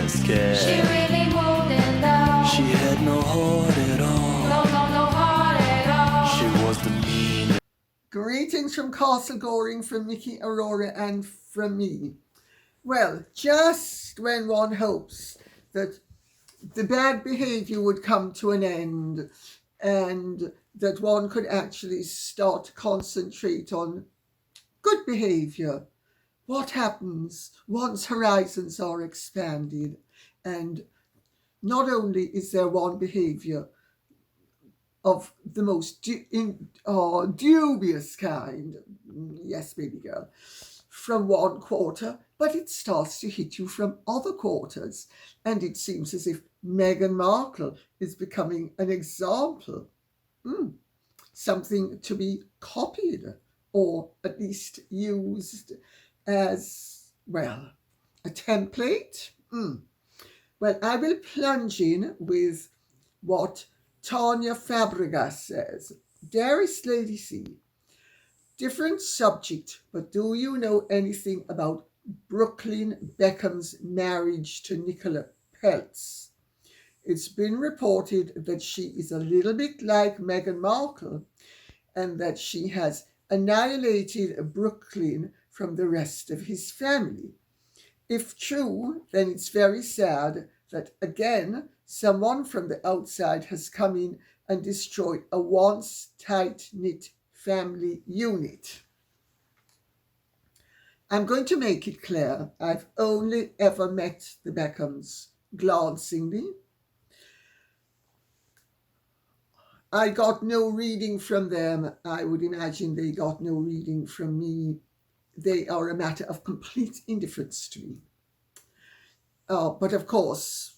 was scared. She really wouldn't know. She had no heart at all. No heart at all. She was the mean. Greetings from Castle Goring, from Nikki, Aurora, and from me. Well, just when one hopes that the bad behaviour would come to an end and that one could actually start to concentrate on good behaviour, what happens? One's horizons are expanded, and not only is there one behaviour of the most dubious kind, yes, baby girl, from one quarter, but it starts to hit you from other quarters. And it seems as if Meghan Markle is becoming an example, something to be copied, or at least used as, well, a template. Well, I will plunge in with what Tanya Fabregas says. Dearest Lady C, different subject, but do you know anything about Brooklyn Beckham's marriage to Nicola Peltz? It's been reported that she is a little bit like Meghan Markle and that she has annihilated Brooklyn from the rest of his family. If true, then it's very sad that, again, someone from the outside has come in and destroyed a once tight-knit family unit. I'm going to make it clear, I've only ever met the Beckhams glancingly. I got no reading from them. I would imagine they got no reading from me. They are a matter of complete indifference to me. But of course,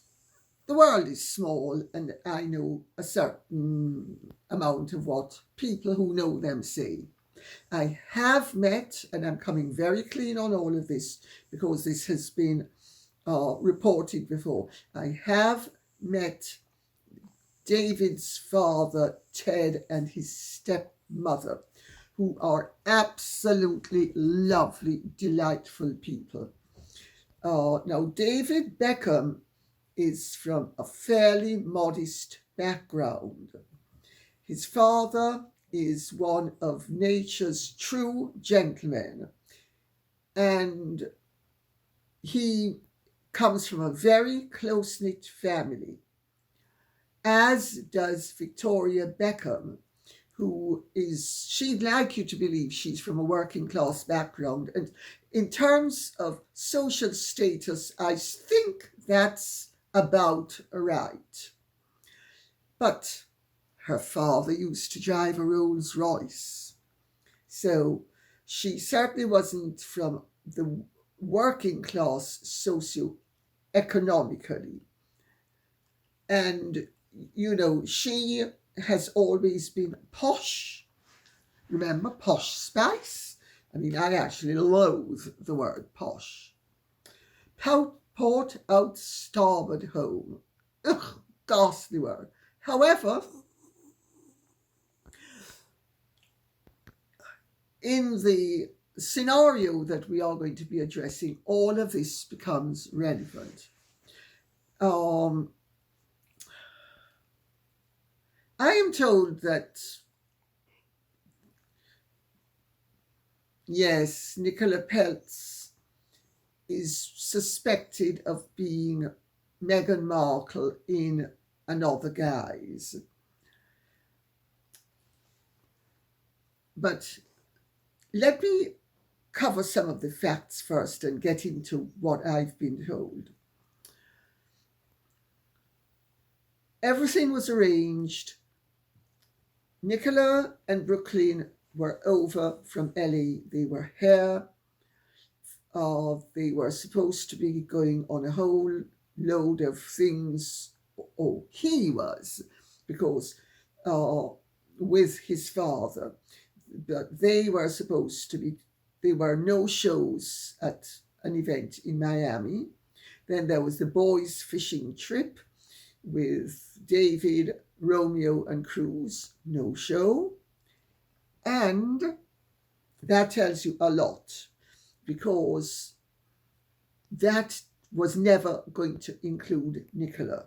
the world is small, and I know a certain amount of what people who know them say. I have met, and I'm coming very clean on all of this because this has been reported before, I have met David's father, Ted, and his stepmother, who are absolutely lovely, delightful people. Now, David Beckham is from a fairly modest background. His father is one of nature's true gentlemen, and he comes from a very close-knit family, as does Victoria Beckham, who is, she'd like you to believe she's from a working class background. And in terms of social status, I think that's about right. But her father used to drive a Rolls Royce. So she certainly wasn't from the working class socio-economically. And, you know, she has always been posh. Remember Posh Spice? I mean, I actually loathe the word posh. Port out starboard home. Ugh, ghastly word. However, in the scenario that we are going to be addressing, all of this becomes relevant. I am told that, yes, Nicola Peltz is suspected of being Meghan Markle in another guise. But let me cover some of the facts first and get into what I've been told. Everything was arranged. Nicola and Brooklyn were over from LA. They were here. They were supposed to be going on a whole load of things. Oh, he was, because with his father. But they were supposed to be, there were no shows at an event in Miami. Then there was the boys' fishing trip with David, Romeo and Cruz, no show. And that tells you a lot, because that was never going to include Nicola.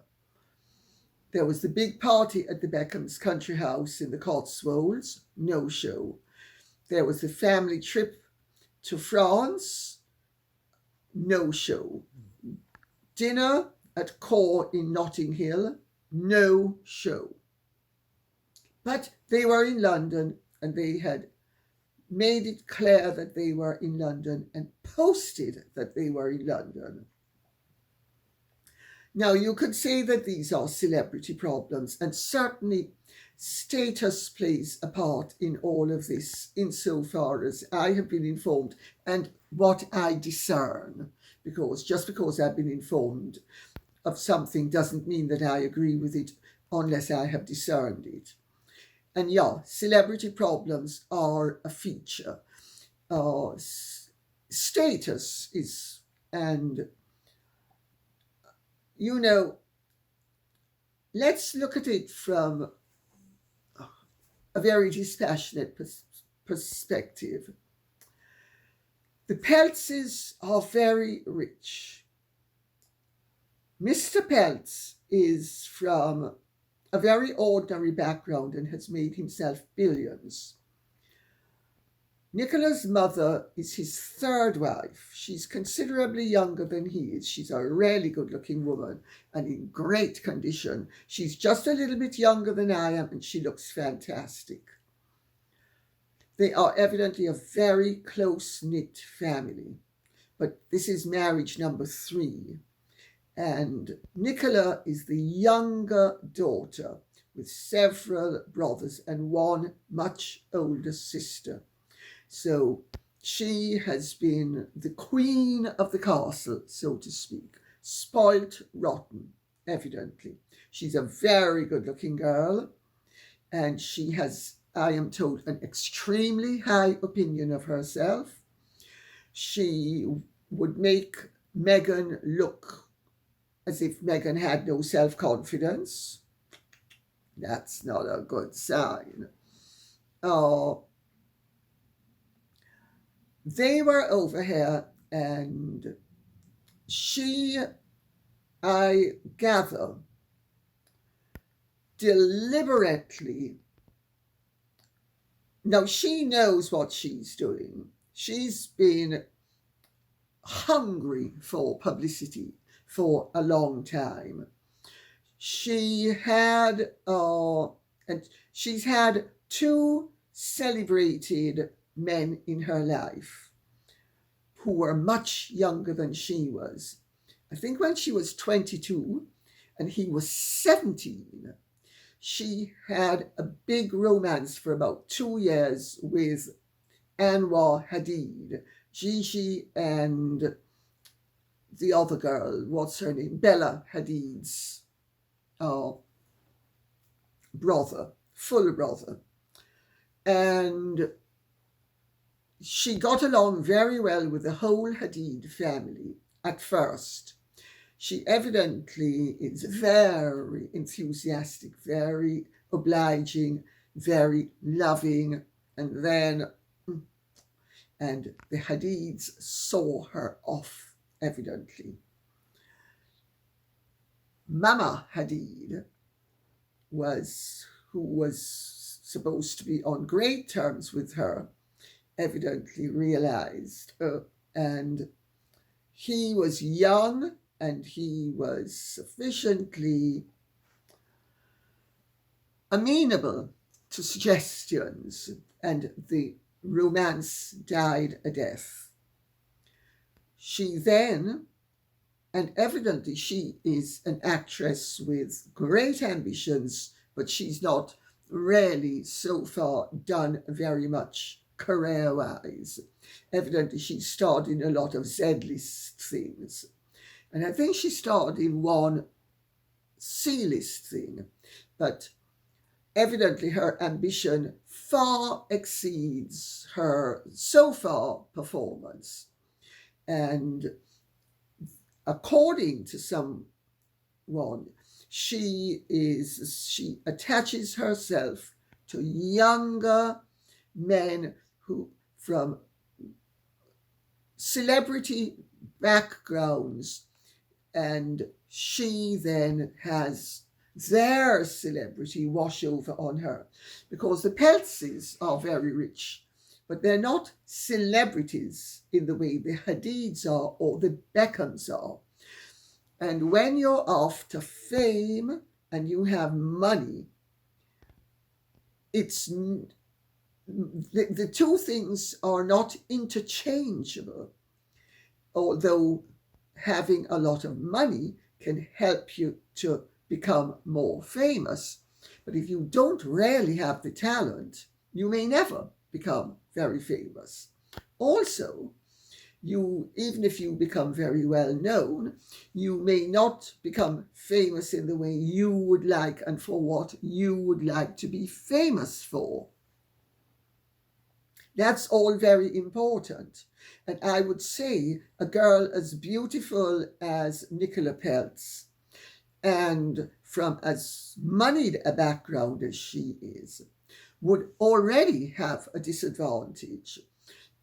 There was the big party at the Beckhams' country house in the Cotswolds, no show. There was the family trip to France, no show. Dinner at Core in Notting Hill, no show. But they were in London, and they had made it clear that they were in London and posted that they were in London. Now, you could say that these are celebrity problems, and certainly status plays a part in all of this, insofar as I have been informed and what I discern, because just because I've been informed of something doesn't mean that I agree with it unless I have discerned it. And yeah, celebrity problems are a feature. Status is, and you know, let's look at it from a very dispassionate perspective. The Peltzes are very rich. Mr. Peltz is from a very ordinary background and has made himself billions. Nicola's mother is his third wife. She's considerably younger than he is. She's a really good-looking woman and in great condition. She's just a little bit younger than I am, and she looks fantastic. They are evidently a very close-knit family, but this is marriage number 3. And Nicola is the younger daughter with several brothers and one much older sister. So she has been the queen of the castle, so to speak, spoilt rotten, evidently. She's a very good-looking girl, and she has, I am told, an extremely high opinion of herself. She would make Meghan look as if Meghan had no self-confidence. That's not a good sign. They were over here, and she, I gather, deliberately, now she knows what she's doing. She's been hungry for publicity for a long time. She had, and she's had 2 celebrated men in her life who were much younger than she was. I think when she was 22 and he was 17, she had a big romance for about 2 years with Anwar Hadid, Gigi and the other girl, what's her name? Bella Hadid's brother, full brother. And she got along very well with the whole Hadid family at first. She evidently is very enthusiastic, very obliging, very loving, and the Hadids saw her off, evidently. Mama Hadid who was supposed to be on great terms with her, evidently realized, and he was young and he was sufficiently amenable to suggestions, and the romance died a death. She then, and evidently she is an actress with great ambitions, but she's not really so far done very much career-wise. Evidently she starred in a lot of Z-list things. And I think she starred in one C-list thing. But evidently her ambition far exceeds her so far performance. And according to someone, she attaches herself to younger men who, from celebrity backgrounds, and she then has their celebrity wash over on her, because the Peltzes are very rich, but they're not celebrities in the way the Hadids are or the Beckhams are. And when you're after fame and you have money, it's the two things are not interchangeable, although having a lot of money can help you to become more famous. But if you don't really have the talent, you may never become very famous. Also, even if you become very well known, you may not become famous in the way you would like and for what you would like to be famous for. That's all very important. And I would say a girl as beautiful as Nicola Peltz and from as moneyed a background as she is would already have a disadvantage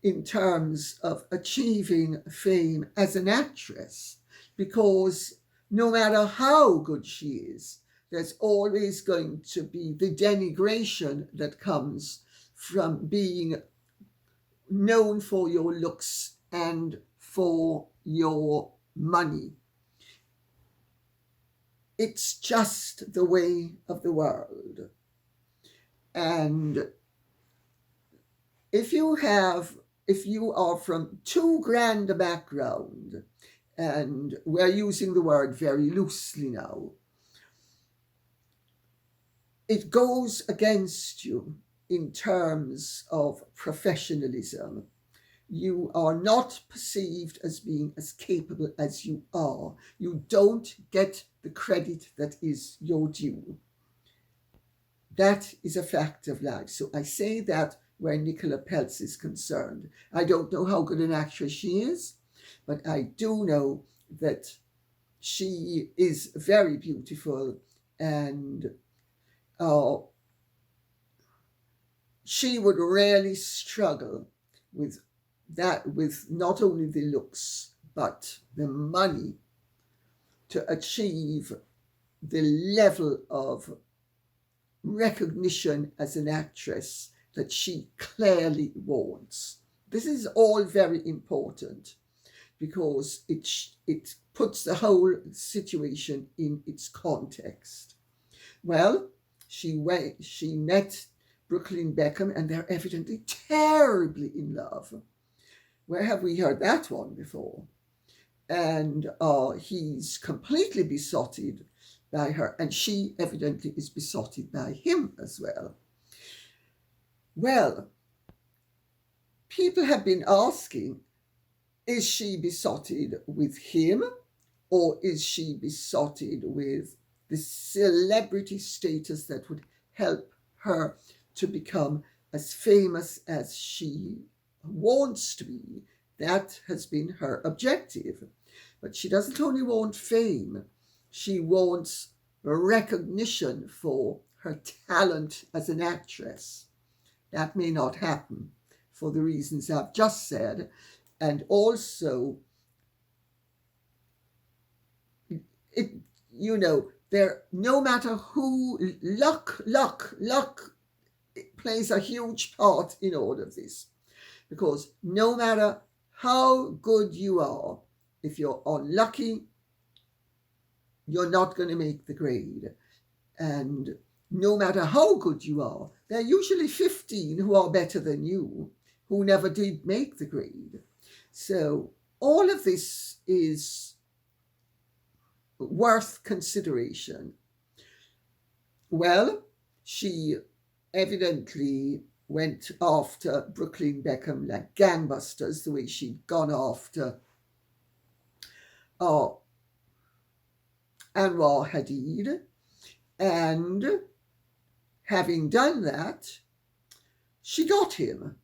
in terms of achieving fame as an actress, because no matter how good she is, there's always going to be the denigration that comes from being known for your looks and for your money. It's just the way of the world. And if you are from too grand a background, and we're using the word very loosely now, it goes against you in terms of professionalism. You are not perceived as being as capable as you are. You don't get the credit that is your due. That is a fact of life. So I say that where Nicola Peltz is concerned. I don't know how good an actress she is, but I do know that she is very beautiful, and she would really struggle with that, with not only the looks but the money, to achieve the level of recognition as an actress that she clearly wants. This is all very important because it puts the whole situation in its context. Well, she met Brooklyn Beckham, and they're evidently terribly in love. Where have we heard that one before? And he's completely besotted by her, and she evidently is besotted by him as well. Well, people have been asking, is she besotted with him, or is she besotted with the celebrity status that would help her to become as famous as she wants to be? That has been her objective. But she doesn't only want fame, she wants recognition for her talent as an actress. That may not happen for the reasons I've just said. And also, no matter who, luck plays a huge part in all of this. Because no matter how good you are, if you're unlucky, you're not going to make the grade. And no matter how good you are, there are usually 15 who are better than you, who never did make the grade. So all of this is worth consideration. Well, she evidently went after Brooklyn Beckham like gangbusters, the way she'd gone after Anwar Hadid. And having done that, she got him.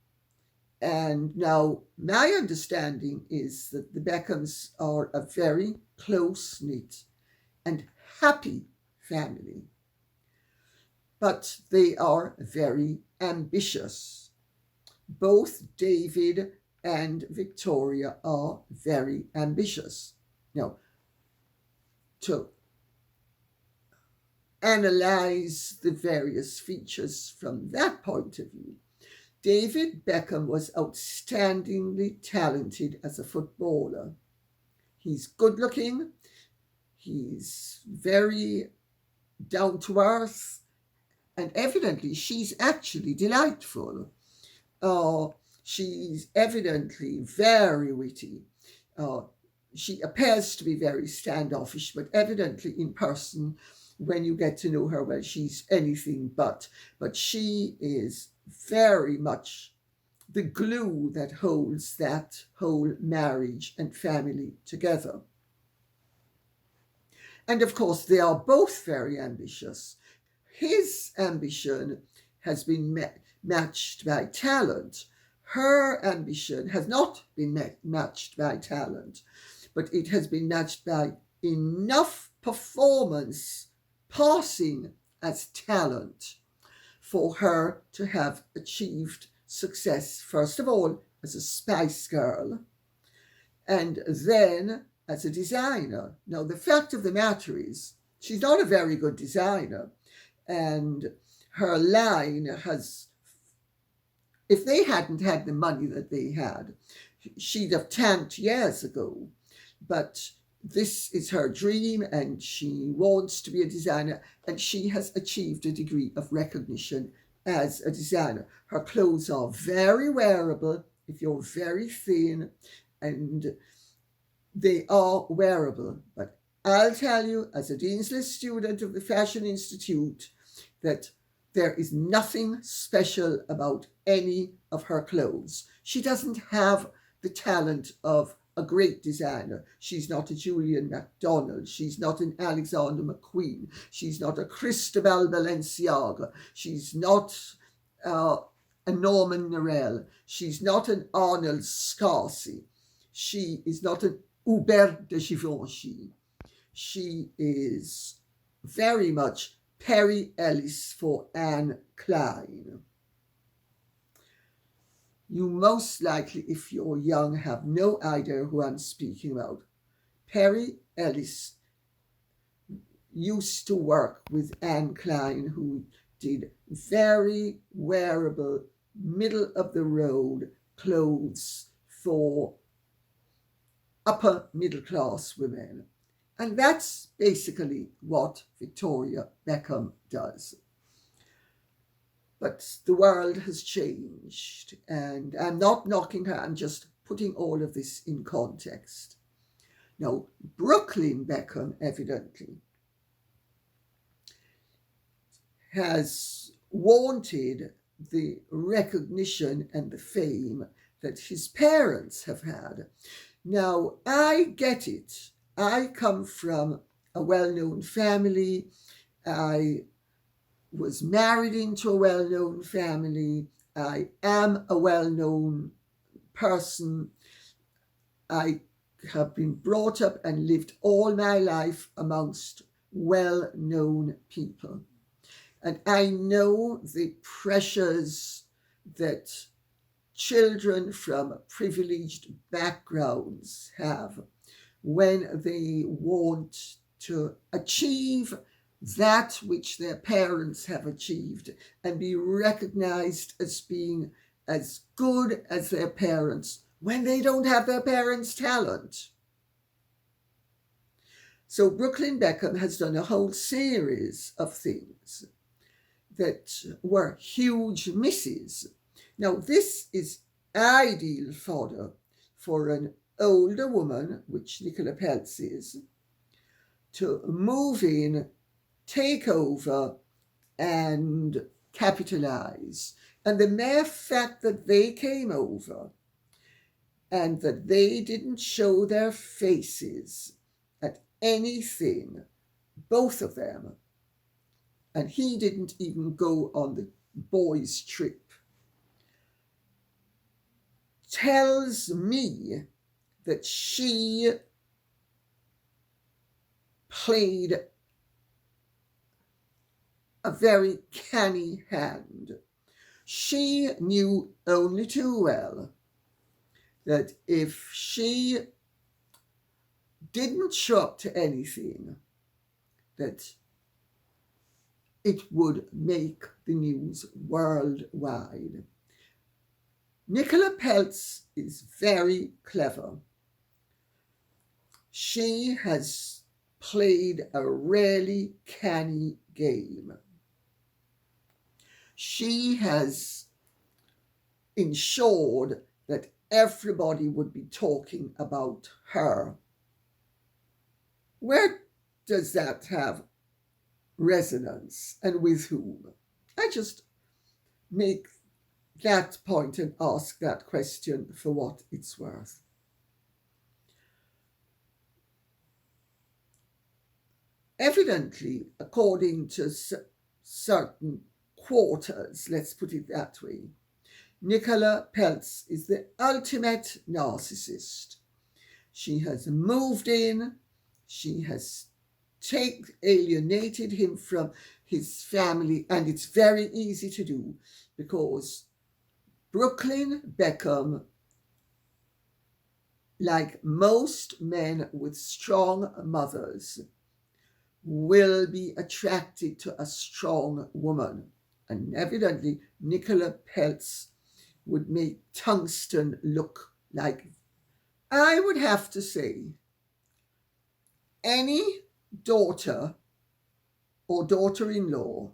And now my understanding is that the Beckhams are a very close-knit and happy family. But they are very ambitious. Both David and Victoria are very ambitious. Now, to analyze the various features from that point of view. David Beckham was outstandingly talented as a footballer. He's good looking, he's very down to earth, and evidently she's actually delightful. She's evidently very witty. She appears to be very standoffish, but evidently in person, when you get to know her, well, she's anything but. But she is very much the glue that holds that whole marriage and family together. And of course, they are both very ambitious. His ambition has been matched by talent. Her ambition has not been matched by talent, but it has been matched by enough performance passing as talent for her to have achieved success, first of all, as a Spice Girl, and then as a designer. Now, the fact of the matter is, she's not a very good designer, and her line has, if they hadn't had the money that they had, she'd have tanked years ago. But this is her dream, and she wants to be a designer, and she has achieved a degree of recognition as a designer. Her clothes are very wearable if you're very thin, and they are wearable. But I'll tell you, as a Deansley student of the Fashion Institute, that there is nothing special about any of her clothes. She doesn't have the talent of a great designer. She's not a Julian MacDonald. She's not an Alexander McQueen. She's not a Cristobal Balenciaga. She's not a Norman Norell. She's not an Arnold Scarsi. She is not an Hubert de Givenchy. She is very much Perry Ellis for Anne Klein. You most likely, if you're young, have no idea who I'm speaking about. Perry Ellis used to work with Anne Klein, who did very wearable, middle-of-the-road clothes for upper middle-class women. And that's basically what Victoria Beckham does. But the world has changed, and I'm not knocking her, I'm just putting all of this in context. Now, Brooklyn Beckham, evidently, has wanted the recognition and the fame that his parents have had. Now, I get it. I come from a well-known family. I was married into a well-known family. I am a well-known person. I have been brought up and lived all my life amongst well-known people. And I know the pressures that children from privileged backgrounds have when they want to achieve that which their parents have achieved and be recognized as being as good as their parents when they don't have their parents' talent. So Brooklyn Beckham has done a whole series of things that were huge misses. Now, this is ideal fodder for an older woman, which Nicola Peltz is, to move in, take over, and capitalize. And the mere fact that they came over and that they didn't show their faces at anything, both of them, and he didn't even go on the boys' trip, tells me that she played a very canny hand. She knew only too well that if she didn't show up to anything, that it would make the news worldwide. Nicola Peltz is very clever. She has played a really canny game. She has ensured that everybody would be talking about her. Where does that have resonance, and with whom? I just make that point and ask that question for what it's worth. Evidently, according to certain quarters, let's put it that way, Nicola Peltz is the ultimate narcissist. She has moved in, she has alienated him from his family, and it's very easy to do because Brooklyn Beckham, like most men with strong mothers, will be attracted to a strong woman. And evidently, Nicola Peltz would make tungsten look like, I would have to say, any daughter or daughter-in-law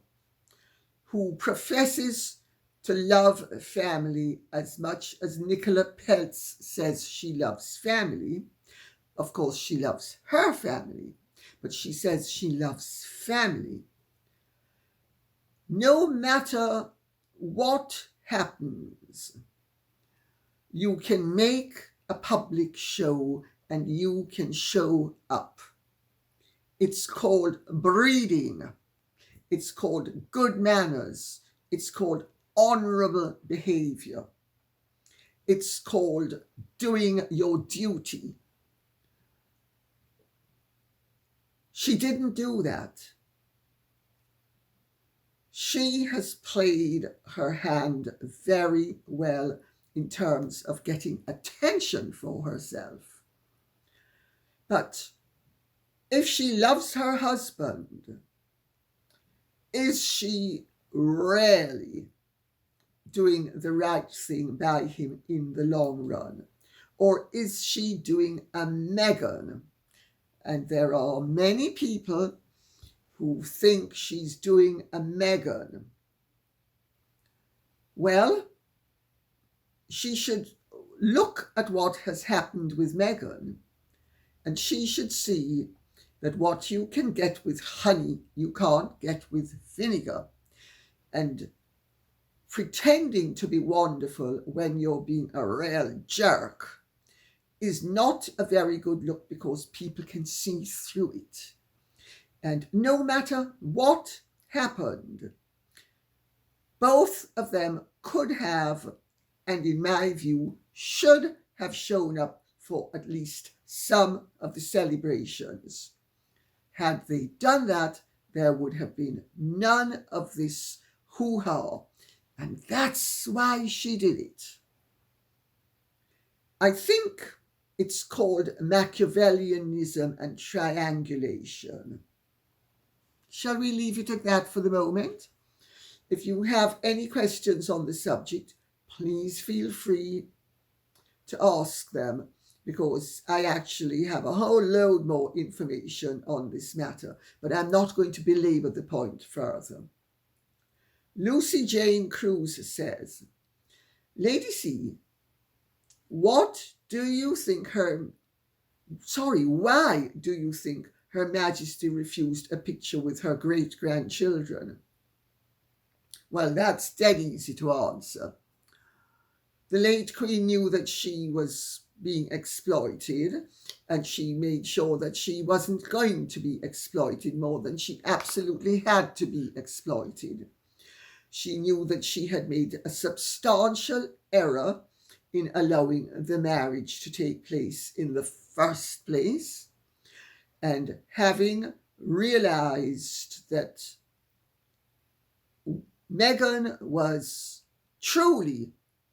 who professes to love family as much as Nicola Peltz says she loves family. Of course, she loves her family, but she says she loves family. No matter what happens, you can make a public show and you can show up. It's called breeding. It's called good manners. It's called honorable behavior. It's called doing your duty. She didn't do that. She has played her hand very well in terms of getting attention for herself. But if she loves her husband, is she really doing the right thing by him in the long run? Or is she doing a Meghan? And there are many people who think she's doing a Meghan. Well, she should look at what has happened with Meghan, and she should see that what you can get with honey, you can't get with vinegar. And pretending to be wonderful when you're being a real jerk is not a very good look, because people can see through it. And no matter what happened, both of them could have, and in my view, should have shown up for at least some of the celebrations. Had they done that, there would have been none of this hoo-ha. And that's why she did it. I think it's called Machiavellianism and triangulation. Shall we leave it at that for the moment? If you have any questions on the subject, please feel free to ask them, because I actually have a whole load more information on this matter, but I'm not going to belabor the point further. Lucy Jane Cruz says, Lady C, why do you think Her Majesty refused a picture with her great-grandchildren? Well, that's dead easy to answer. The late Queen knew that she was being exploited, and she made sure that she wasn't going to be exploited more than she absolutely had to be exploited. She knew that she had made a substantial error in allowing the marriage to take place in the first place, and having realized that Meghan was truly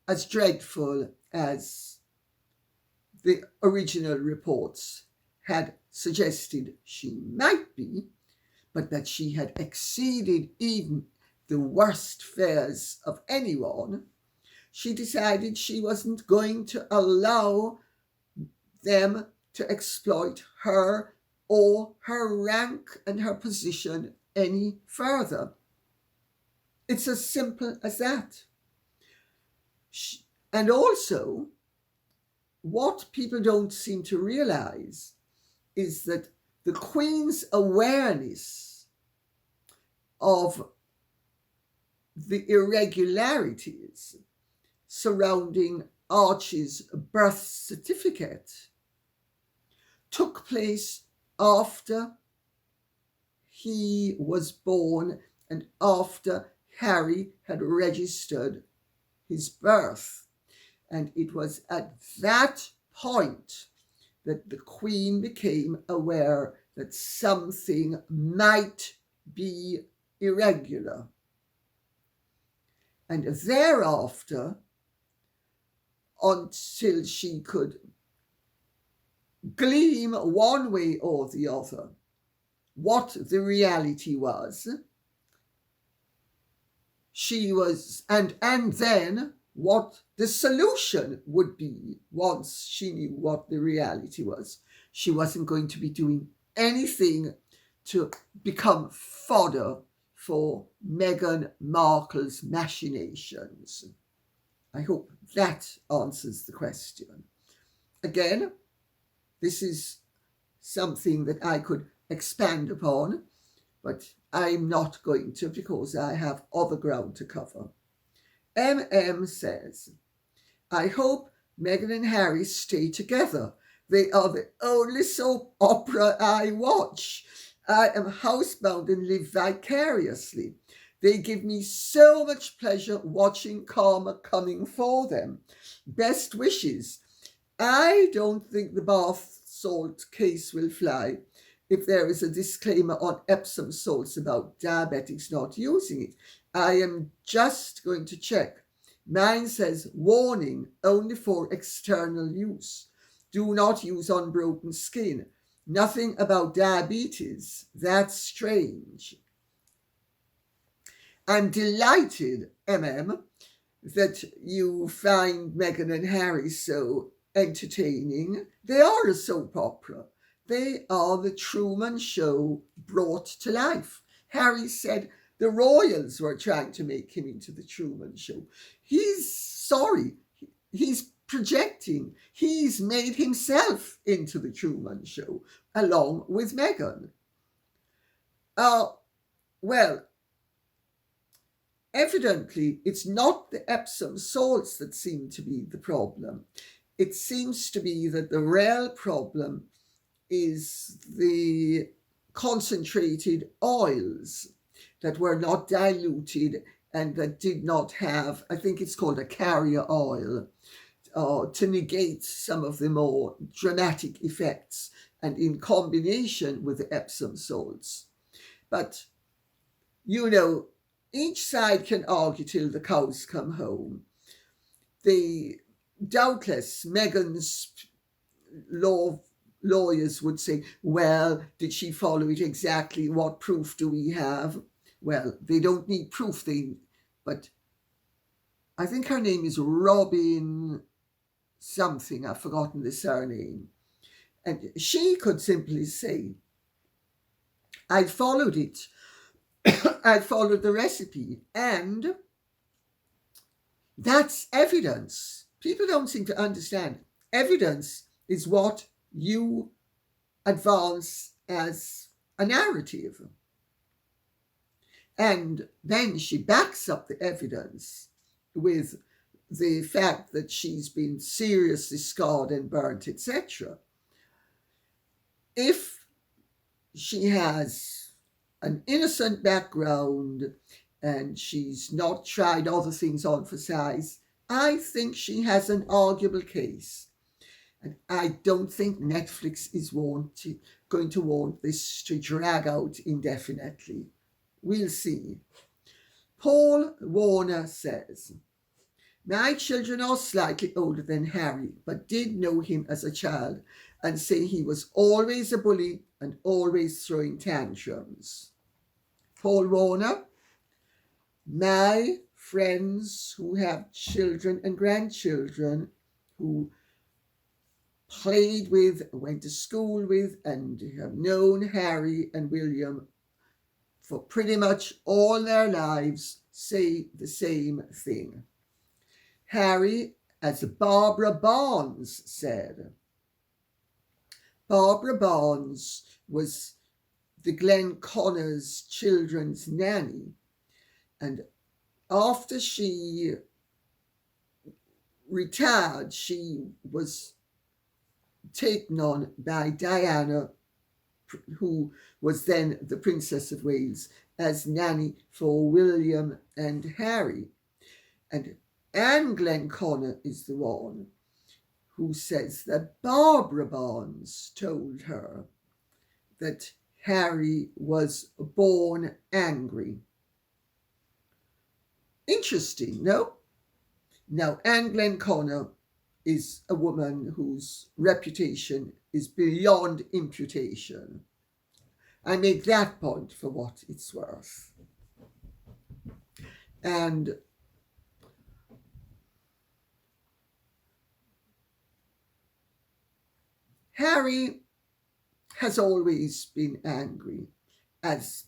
as dreadful as the original reports had suggested she might be, but that she had exceeded even the worst fears of anyone, she decided she wasn't going to allow them to exploit her or her rank and her position any further. It's as simple as that. And also, what people don't seem to realize is that the Queen's awareness of the irregularities surrounding Archie's birth certificate took place after he was born and after Harry had registered his birth. And it was at that point that the Queen became aware that something might be irregular. And thereafter, until she could glean one way or the other what the reality was, she was, and then what the solution would be once she knew what the reality was. She wasn't going to be doing anything to become fodder for Meghan Markle's machinations. I hope that answers the question. Again, this is something that I could expand upon, but I'm not going to because I have other ground to cover. MM says, I hope Meghan and Harry stay together. They are the only soap opera I watch. I am housebound and live vicariously. They give me so much pleasure watching karma coming for them. Best wishes. I don't think the bath salt case will fly if there is a disclaimer on Epsom salts about diabetics not using it. I am just going to check. Mine says, warning, only for external use. Do not use on broken skin. Nothing about diabetes. That's strange. I'm delighted, MM, that you find Meghan and Harry so entertaining. They are a soap opera. They are the Truman Show brought to life. Harry said the royals were trying to make him into the Truman Show. He's sorry. He's projecting. He's made himself into the Truman Show along with Meghan. Well, evidently, it's not the Epsom salts that seem to be the problem. It seems to be that the real problem is the concentrated oils that were not diluted and that did not have, I think it's called a carrier oil, to negate some of the more dramatic effects and in combination with the Epsom salts. But, you know, each side can argue till the cows come home. Doubtless, Meghan's lawyers would say, well, did she follow it exactly? What proof do we have? Well, they don't need proof, but I think her name is Robin something, I've forgotten the surname. And she could simply say, I followed it. I followed the recipe. And that's evidence. People don't seem to understand. Evidence is what you advance as a narrative. And then she backs up the evidence with the fact that she's been seriously scarred and burnt, etc. If she has an innocent background and she's not tried other things on for size, I think she has an arguable case. And I don't think Netflix is going to want this to drag out indefinitely. We'll see. Paul Warner says, my children are slightly older than Harry, but did know him as a child and say he was always a bully and always throwing tantrums. Paul Warner, my friends who have children and grandchildren who played with, went to school with, and have known Harry and William for pretty much all their lives say the same thing. Harry, as Barbara Barnes said, Barbara Barnes was the Glenconner's children's nanny, and after she retired, she was taken on by Diana, who was then the Princess of Wales, as nanny for William and Harry. And Anne Glenconner is the one who says that Barbara Barnes told her that Harry was born angry. Interesting, no? Now, Anne Glenconner is a woman whose reputation is beyond imputation. I make that point for what it's worth. And Harry has always been angry, as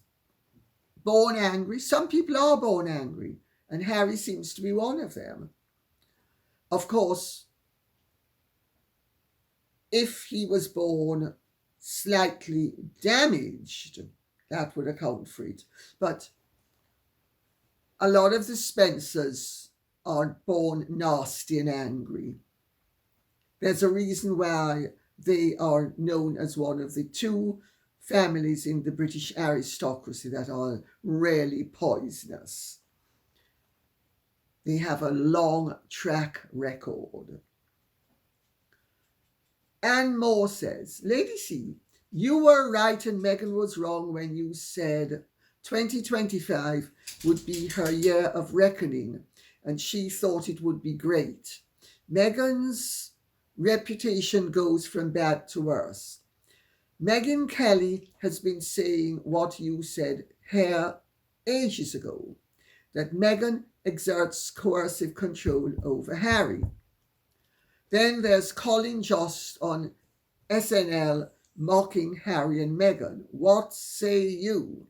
born angry. Some people are born angry, and Harry seems to be one of them. Of course, if he was born slightly damaged, that would account for it. But a lot of the Spencers are born nasty and angry. There's a reason why they are known as one of the two families in the British aristocracy that are really poisonous. They have a long track record. Anne Moore says, Lady C, you were right and Meghan was wrong when you said 2025 would be her year of reckoning, and she thought it would be great. Meghan's reputation goes from bad to worse. Megyn Kelly has been saying what you said here ages ago, that Meghan exerts coercive control over Harry. Then there's Colin Jost on SNL mocking Harry and Meghan. What say you?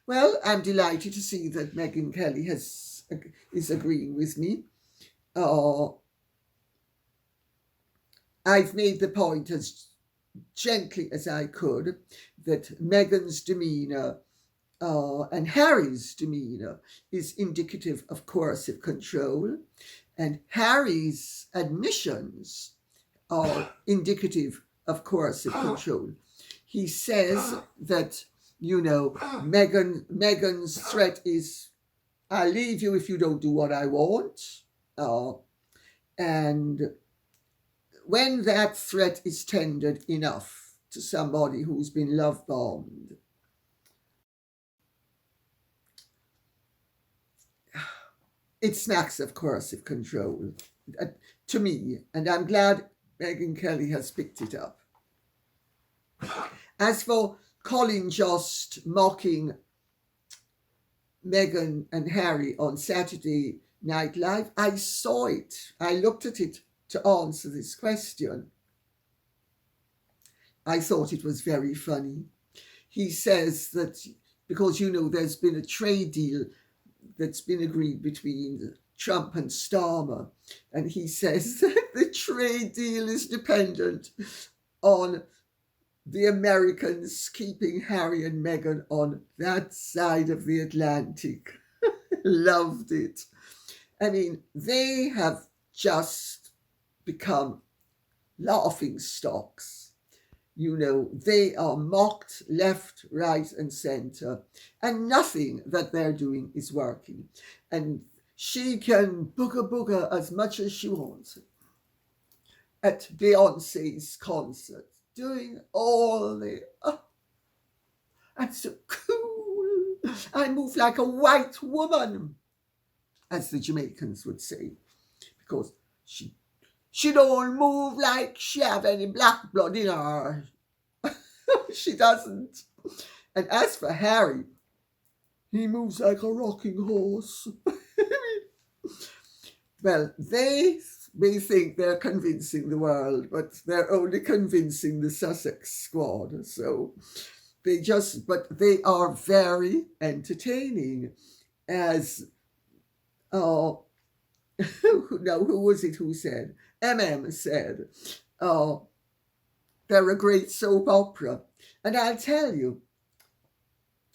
Well, I'm delighted to see that Megyn Kelly is agreeing with me. I've made the point as gently as I could that Meghan's demeanour and Harry's demeanour is indicative of coercive control, and Harry's admissions are indicative of coercive control. He says that, Meghan's threat is, I'll leave you if you don't do what I want. And when that threat is tendered enough to somebody who's been love-bombed, it smacks of coercive control to me, and I'm glad Megyn Kelly has picked it up. As for Colin Jost mocking Meghan and Harry on Saturday Night Live, I saw it. I looked at it to answer this question. I thought it was very funny. He says that because, there's been a trade deal that's been agreed between Trump and Starmer, and he says that the trade deal is dependent on the Americans keeping Harry and Meghan on that side of the Atlantic. Loved it. I mean, they have just become laughing stocks. They are mocked left, right, and centre, and nothing that they're doing is working. And she can booger as much as she wants at Beyonce's concert, doing all the, I'm so cool. I move like a white woman, as the Jamaicans would say, because she don't move like she have any black blood in her. She doesn't. And as for Harry, He moves like a rocking horse. Well, they may think they're convincing the world, but they're only convincing the Sussex squad. So but they are very entertaining. As, now who was it who said? said, they're a great soap opera. And I'll tell you,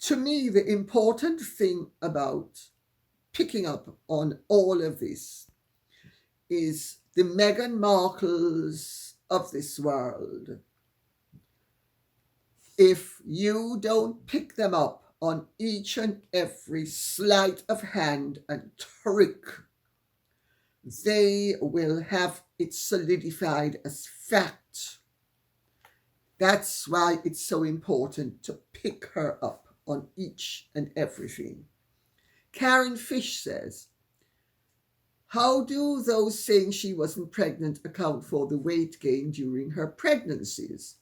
to me, the important thing about picking up on all of this is the Meghan Markles of this world. If you don't pick them up on each and every sleight of hand and trick, they will have it solidified as fact. That's why it's so important to pick her up on each and everything. Karen Fish says, how do those saying she wasn't pregnant account for the weight gain during her pregnancies?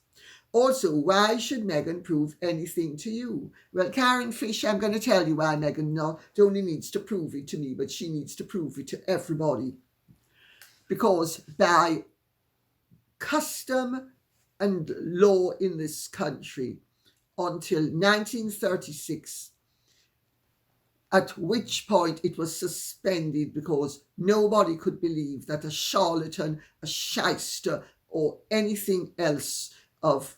Also, why should Meghan prove anything to you? Well, Karen Fish, I'm going to tell you why Meghan not only needs to prove it to me, but she needs to prove it to everybody. Because by custom and law in this country, until 1936, at which point it was suspended because nobody could believe that a charlatan, a shyster, or anything else of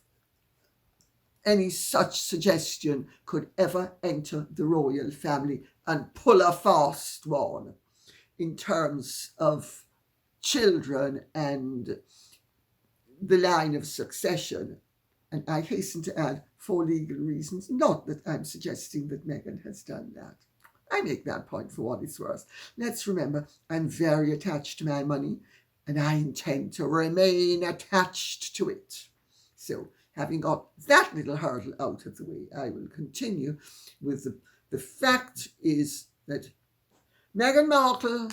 any such suggestion could ever enter the royal family and pull a fast one in terms of children and the line of succession. And I hasten to add, for legal reasons, not that I'm suggesting that Meghan has done that. I make that point for what it's worth. Let's remember, I'm very attached to my money, and I intend to remain attached to it. So, having got that little hurdle out of the way, I will continue with the fact is that Meghan Markle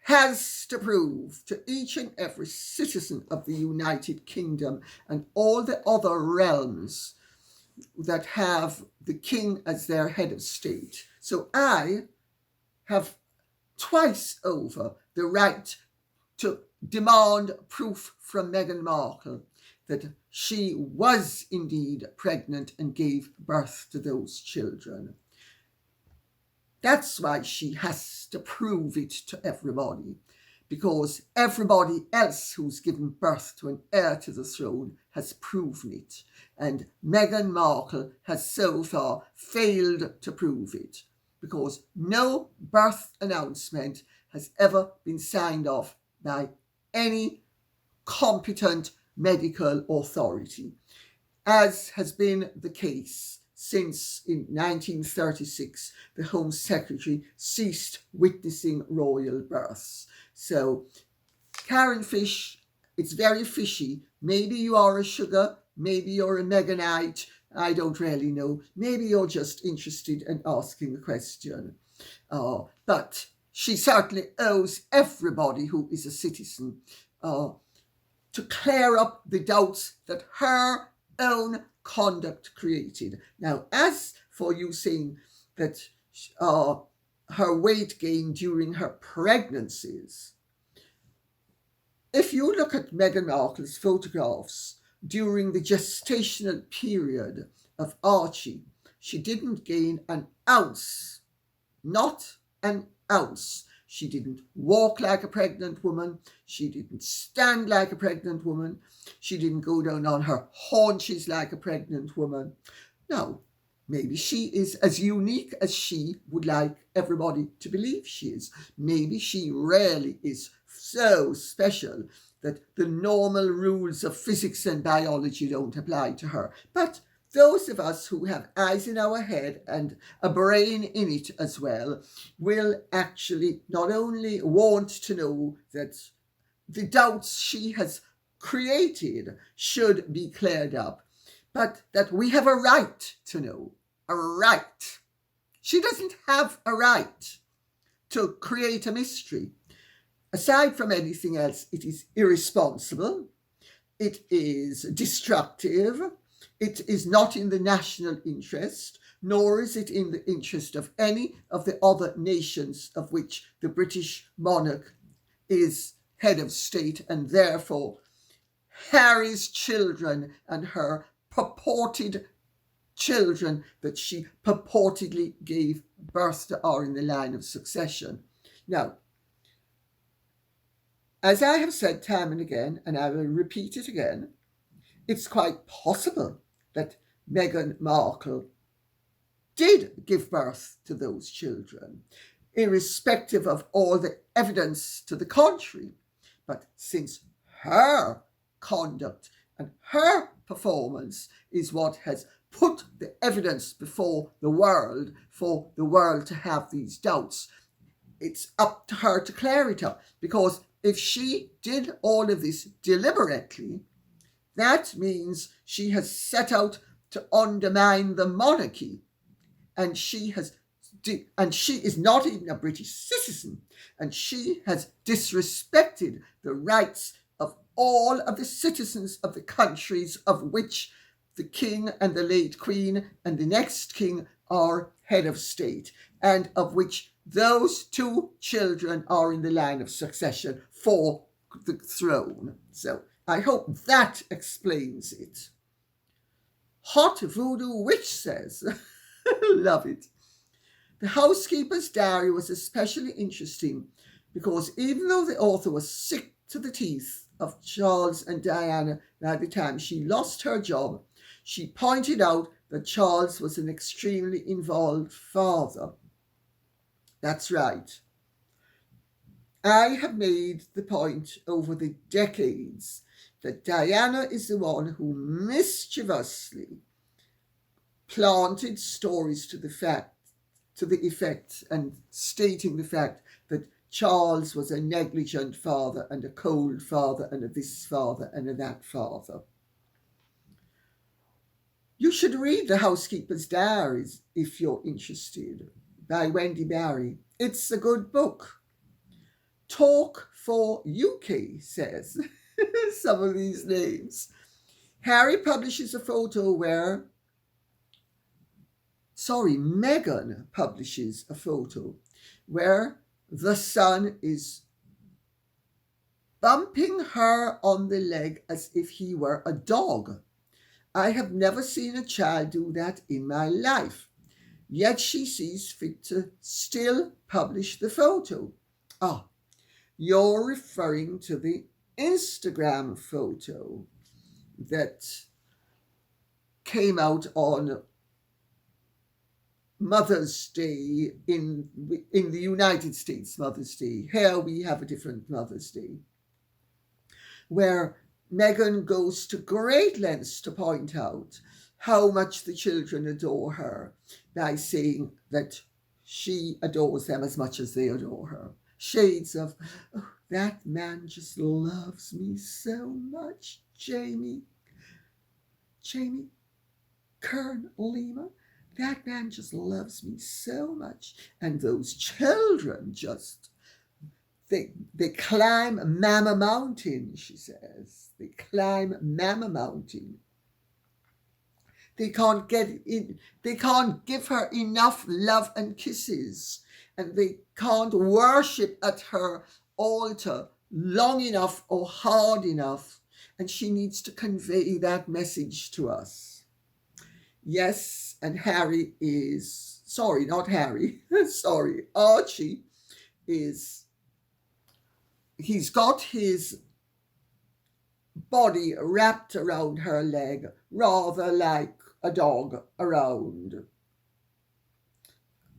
has to prove to each and every citizen of the United Kingdom and all the other realms that have the king as their head of state. So I have twice over the right to demand proof from Meghan Markle that she was indeed pregnant and gave birth to those children. That's why she has to prove it to everybody, because everybody else who's given birth to an heir to the throne has proven it, and Meghan Markle has so far failed to prove it, because no birth announcement has ever been signed off by any competent medical authority, as has been the case since in 1936 the Home Secretary ceased witnessing royal births. So, Karen Fish, it's very fishy. Maybe you are a sugar, maybe you're a Meghanite, I don't really know. Maybe you're just interested in asking a question. But she certainly owes everybody who is a citizen to clear up the doubts that her own conduct created. Now, as for you saying that her weight gain during her pregnancies, if you look at Meghan Markle's photographs during the gestational period of Archie, she didn't gain an ounce, not an ounce. She didn't walk like a pregnant woman. She didn't stand like a pregnant woman. She didn't go down on her haunches like a pregnant woman. Now, maybe she is as unique as she would like everybody to believe she is. Maybe she really is so special that the normal rules of physics and biology don't apply to her. But those of us who have eyes in our head and a brain in it as well will actually not only want to know that the doubts she has created should be cleared up, but that we have a right to know. A right. She doesn't have a right to create a mystery. Aside from anything else, it is irresponsible, it is destructive, It is not in the national interest, nor is it in the interest of any of the other nations of which the British monarch is head of state, and therefore Harry's children and her purported children that she purportedly gave birth to are in the line of succession. Now, as I have said time and again, and I will repeat it again, it's quite possible that Meghan Markle did give birth to those children, irrespective of all the evidence to the contrary. But since her conduct and her performance is what has put the evidence before the world for the world to have these doubts, it's up to her to clear it up. Because if she did all of this deliberately, that means she has set out to undermine the monarchy, and she is not even a British citizen, and she has disrespected the rights of all of the citizens of the countries of which the king and the late queen and the next king are head of state, and of which those two children are in the line of succession for the throne. So I hope that explains it. Hot Voodoo Witch says, love it. The Housekeeper's diary was especially interesting because even though the author was sick to the teeth of Charles and Diana by the time she lost her job, she pointed out that Charles was an extremely involved father. That's right. I have made the point over the decades that Diana is the one who mischievously planted stories to the effect and stating the fact that Charles was a negligent father and a cold father and a this father and a that father. You should read The Housekeeper's Diaries if you're interested, by Wendy Barry. It's a good book. Talk for UK says some of these names. Harry publishes a photo where Meghan publishes a photo where the son is bumping her on the leg as if he were a dog. I have never seen a child do that in my life. Yet she sees fit to still publish the photo. Ah, you're referring to the Instagram photo that came out on Mother's Day in the United States, Mother's Day. Here we have a different Mother's Day, where Meghan goes to great lengths to point out how much the children adore her by saying that she adores them as much as they adore her. Shades of, oh, that man just loves me so much, Jamie, Kern Lima. That man just loves me so much. And those children just, they climb Mama Mountain, she says. They climb Mama Mountain. They can't get in. They can't give her enough love and kisses. And they can't worship at her altar long enough or hard enough. And she needs to convey that message to us. Yes, and Harry is, sorry, not Harry, sorry, Archie is, he's got his body wrapped around her leg, rather like a dog around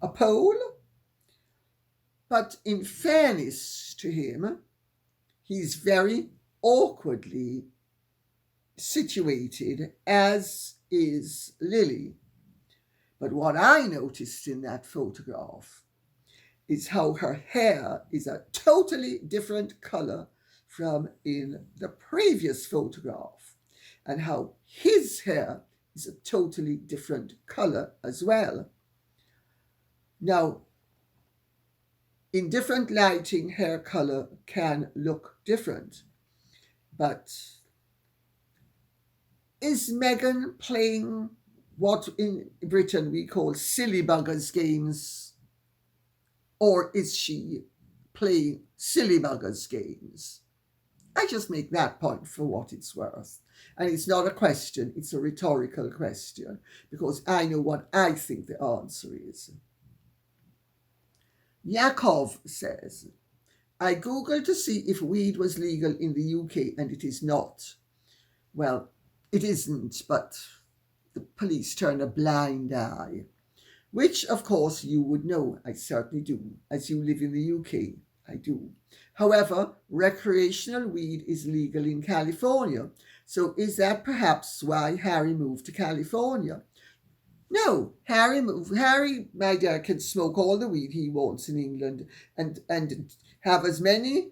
a pole. But in fairness to him, he's very awkwardly situated, as is Lily. But what I noticed in that photograph is how her hair is a totally different colour from in the previous photograph, and how his hair is a totally different colour as well. Now, in different lighting, hair colour can look different, but Is Meghan playing what in Britain we call silly buggers games, or is she playing silly buggers games? I just make that point for what it's worth. And it's not a question, it's a rhetorical question, because I know what I think the answer is. Yakov says, I googled to see if weed was legal in the UK and it is not. Well, it isn't, but the police turn a blind eye, which of course you would know. I certainly do, as you live in the UK. I do. However, recreational weed is legal in California. So is that perhaps why Harry moved to California? No, Harry, my dear, can smoke all the weed he wants in England and have as many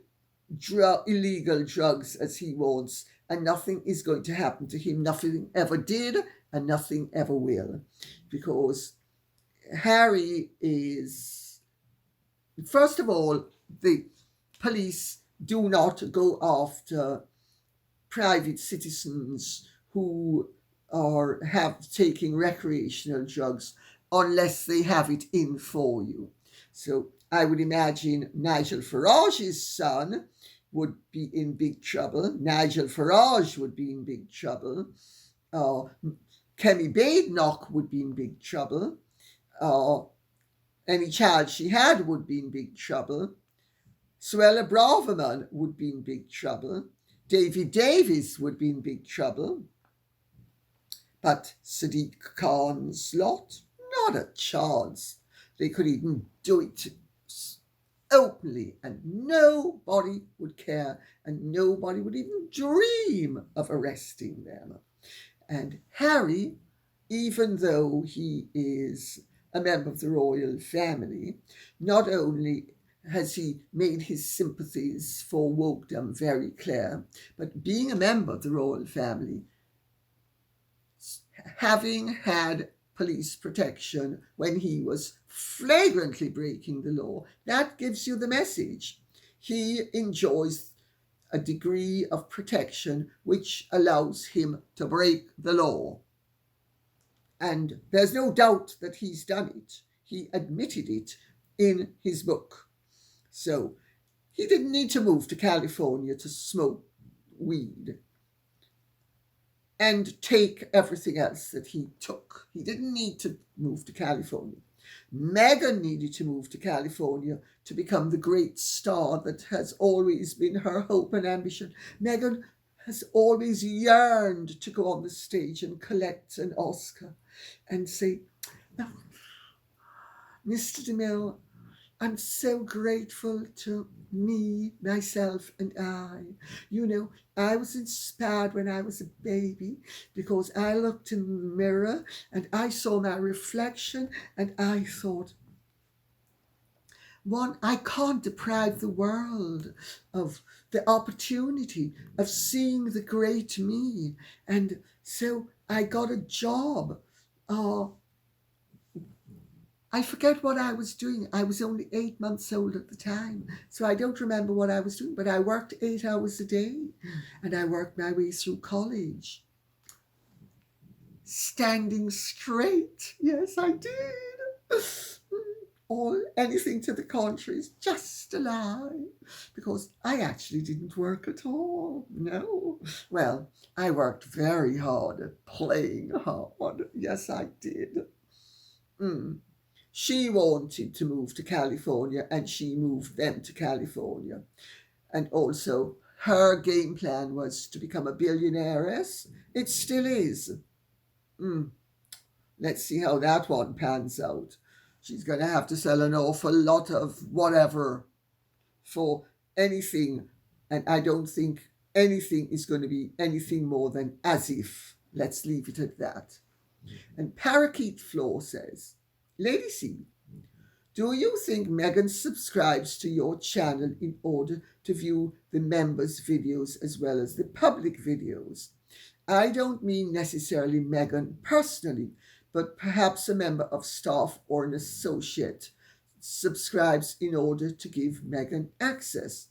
illegal drugs as he wants, and nothing is going to happen to him. Nothing ever did, and nothing ever will, because Harry is, first of all, the police do not go after private citizens who are taking recreational drugs unless they have it in for you. So I would imagine Nigel Farage's son would be in big trouble. Nigel Farage would be in big trouble. Kemi Badenoch would be in big trouble. Any child she had would be in big trouble. Suella Braverman would be in big trouble. David Davis would be in big trouble. But Sadiq Khan's lot, not a chance. They could even do it openly and nobody would care and nobody would even dream of arresting them. And Harry, even though he is a member of the royal family, not only has he made his sympathies for wokedom very clear, but being a member of the royal family, having had police protection when he was flagrantly breaking the law, that gives you the message. He enjoys a degree of protection which allows him to break the law. And there's no doubt that he's done it. He admitted it in his book. So he didn't need to move to California to smoke weed and take everything else that he took. He didn't need to move to California. Meghan needed to move to California to become the great star that has always been her hope and ambition. Meghan has always yearned to go on the stage and collect an Oscar and say, oh, Mr. DeMille, I'm so grateful to me, myself, and I. You know, I was inspired when I was a baby because I looked in the mirror and I saw my reflection and I thought, I can't deprive the world of the opportunity of seeing the great me. And so I got a job. I forget what I was doing. I was only 8 months old at the time, so I don't remember what I was doing, but I worked 8 hours a day and I worked my way through college. Standing straight. Yes, I did. Anything to the contrary is just a lie, because I actually didn't work at all. No. Well, I worked very hard at playing hard. Yes, I did. She wanted to move to California and she moved them to California. And also her game plan was to become a billionairess. It still is. Let's see how that one pans out. She's going to have to sell an awful lot of whatever for anything. And I don't think anything is going to be anything more than as if. Let's leave it at that. And Parakeet Floor says, Lady C, do you think Meghan subscribes to your channel in order to view the members' videos as well as the public videos? I don't mean necessarily Meghan personally, but perhaps a member of staff or an associate subscribes in order to give Meghan access.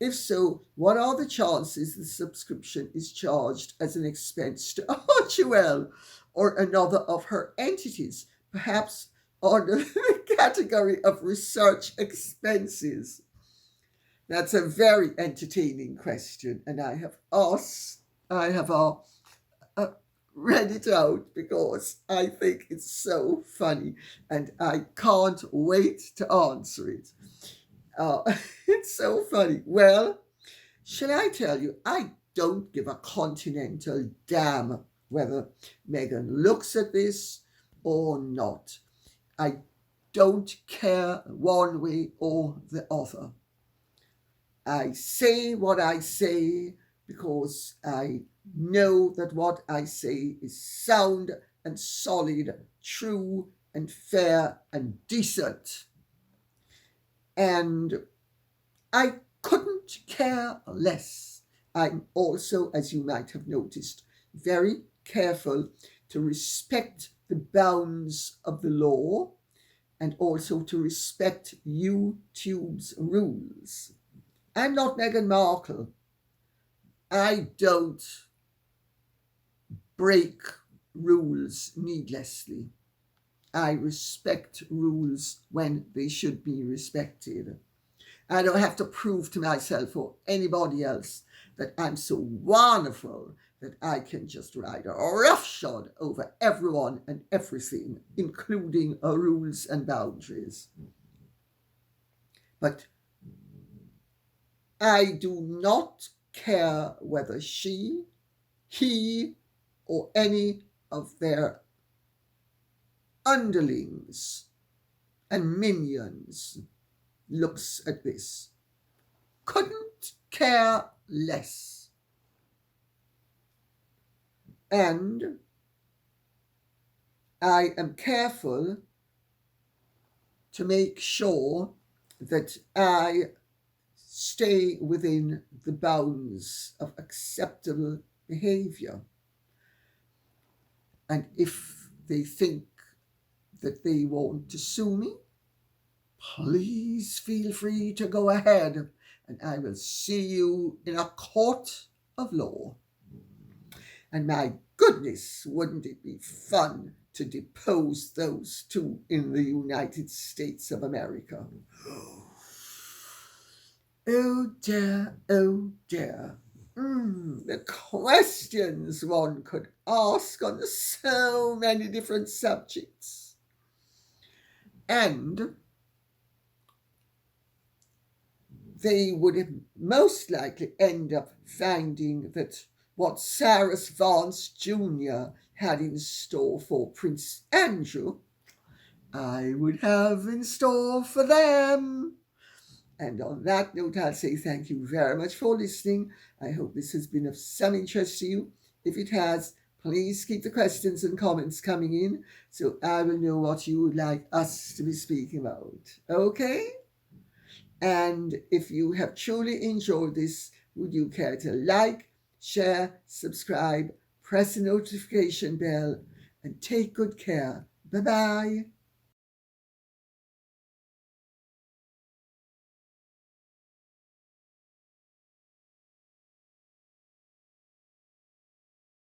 If so, what are the chances the subscription is charged as an expense to Archie or another of her entities, perhaps under the category of research expenses? That's a very entertaining question, and I have read it out because I think it's so funny, and I can't wait to answer it. It's so funny. Well, shall I tell you, I don't give a continental damn whether Meghan looks at this or not. I don't care one way or the other. I say what I say because I know that what I say is sound and solid, true and fair and decent. And I couldn't care less. I'm also, as you might have noticed, very careful to respect the bounds of the law and also to respect YouTube's rules. I'm not Meghan Markle. I don't break rules needlessly. I respect rules when they should be respected. I don't have to prove to myself or anybody else that I'm so wonderful that I can just ride a roughshod over everyone and everything, including rules and boundaries. But I do not care whether she, he, or any of their underlings and minions looks at this. Couldn't care less. And I am careful to make sure that I stay within the bounds of acceptable behavior. And if they think that they want to sue me, please feel free to go ahead, and I will see you in a court of law. And my goodness, wouldn't it be fun to depose those two in the United States of America? Oh dear, oh dear. The questions one could ask on so many different subjects. And they would most likely end up finding that what Cyrus Vance Jr. had in store for Prince Andrew, I would have in store for them. And on that note, I'll say thank you very much for listening. I hope this has been of some interest to you. If it has, please keep the questions and comments coming in so I will know what you would like us to be speaking about. Okay? And if you have truly enjoyed this, would you care to like, share, subscribe, press the notification bell, and take good care. Bye-bye.